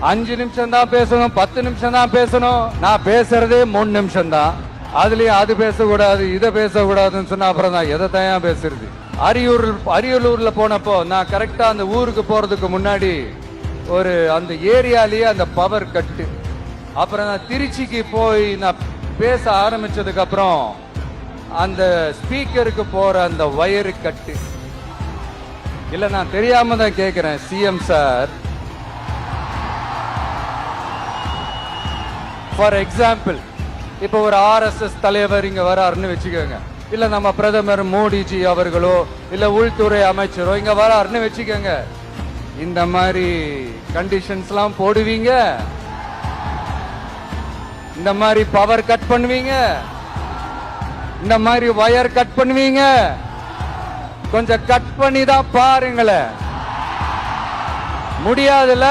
5 நிமிஷம் தான் பேசணும், 10 நிமிஷம் தான் பேசணும். நான் பேசுறதே 3 நிமிஷம் தான். அதுலயும் அது பேசக்கூடாது, இதை பேசக்கூடாதுன்னு சொன்னா அப்புறம் தான் எதை தான் பேசுறது. அரியலூர்ல போனப்போ நான் கரெக்டா அந்த ஊருக்கு போறதுக்கு முன்னாடி ஒரு அந்த ஏரியாலேயே அந்த பவர் கட்டு. அப்புறம் நான் திருச்சிக்கு போய் நான் பேச ஆரம்பிச்சதுக்கு அப்புறம் அந்த ஸ்பீக்கருக்கு போற அந்த வயரு கட்டு. இல்ல நான் தெரியாம தான் கேக்குறேன் சிஎம் சார். ஃபார் எக்ஸாம்பிள், இப்ப ஒரு RSS தலைவர் இங்க வராருன்னு வச்சுக்கோங்க, இல்ல நம்ம பிரதமர் மோடிஜி அவர்களோ இல்ல உள்துறை அமைச்சரோ இங்க வராருன்னு வச்சுக்கோங்க. இந்த மாதிரி கண்டிஷன்ஸ் எல்லாம் போடுவீங்க, இந்த மாதிரி பவர் கட் பண்ணுவீங்க, இந்த மாதிரி வயர் கட் பண்ணுவீங்க. கொஞ்சம் கட் பண்ணி தான் பாருங்களேன். முடியாதுல.